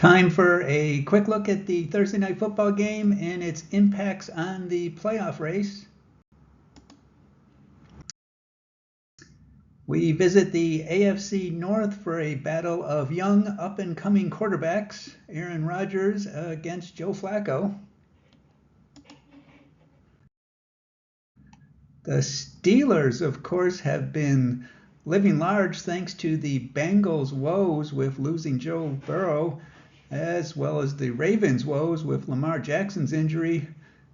Time for a quick look at the Thursday night football game and its impacts on the playoff race. We visit the AFC North for a battle of young up-and-coming quarterbacks, Aaron Rodgers against Joe Flacco. The Steelers, of course, have been living large thanks to the Bengals' woes with losing Joe Burrow, as well as the Ravens' woes with Lamar Jackson's injury,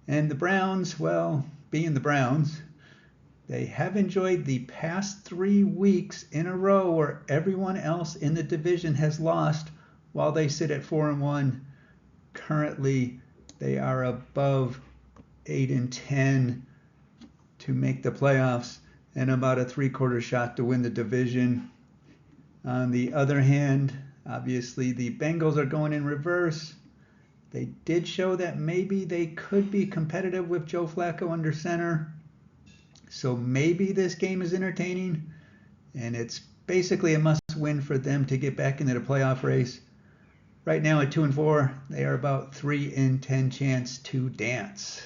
and the Browns, well, being the Browns. They have enjoyed the past 3 weeks in a row where everyone else in the division has lost while they sit at 4-1. Currently, they are above 8-10 to make the playoffs and about a 3/4 shot to win the division. On the other hand, obviously the Bengals are going in reverse. They did show that maybe they could be competitive with Joe Flacco under center. So maybe this game is entertaining, and it's basically a must-win for them to get back into the playoff race. Right now at 2-4, they are about 3-10 chance to dance.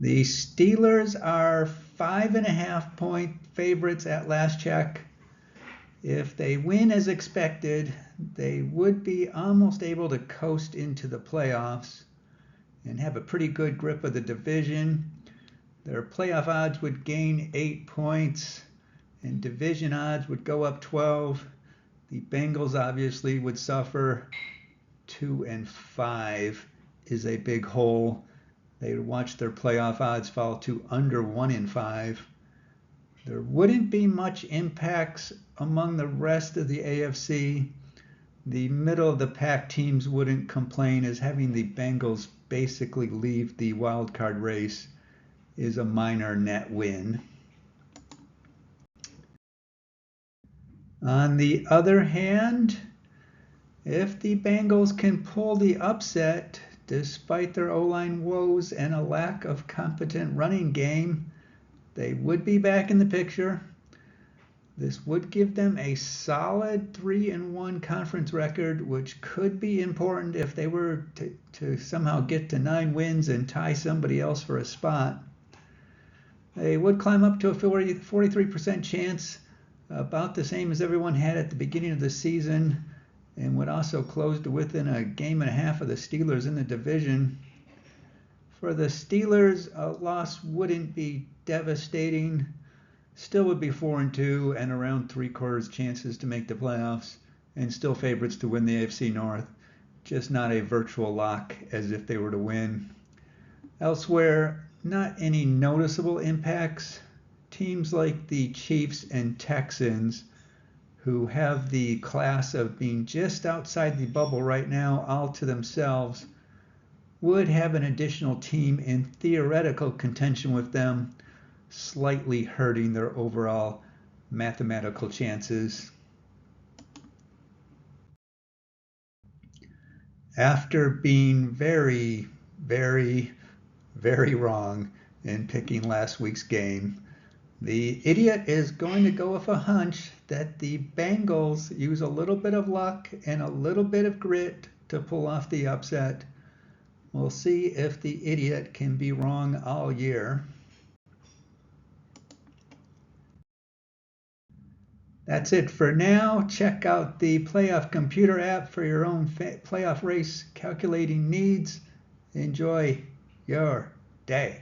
The Steelers are 5.5-point favorites at last check. If they win as expected, they would be almost able to coast into the playoffs and have a pretty good grip of the division. Their playoff odds would gain 8 points, and division odds would go up 12. The Bengals obviously would suffer. 2-5 is a big hole. They would watch their playoff odds fall to under 1-5. There wouldn't be much impacts among the rest of the AFC. The middle of the pack teams wouldn't complain, as having the Bengals basically leave the wild card race is a minor net win. On the other hand, if the Bengals can pull the upset despite their O-line woes and a lack of competent running game, they would be back in the picture. This would give them a solid 3-1 conference record, which could be important if they were to somehow get to 9 wins and tie somebody else for a spot. They would climb up to a 43% chance, about the same as everyone had at the beginning of the season, and would also close to within a game and a half of the Steelers in the division. For the Steelers, a loss wouldn't be devastating. Still would be 4-2 and around 3/4 chances to make the playoffs, and still favorites to win the AFC North. Just not a virtual lock as if they were to win. Elsewhere, not any noticeable impacts. Teams like the Chiefs and Texans, who have the class of being just outside the bubble right now all to themselves, would have an additional team in theoretical contention with them, slightly hurting their overall mathematical chances. After being very, very, very wrong in picking last week's game, the idiot is going to go with a hunch that the Bengals use a little bit of luck and a little bit of grit to pull off the upset. We'll see if the idiot can be wrong all year. That's it for now. Check out the Playoff Computer app for your own playoff race calculating needs. Enjoy your day.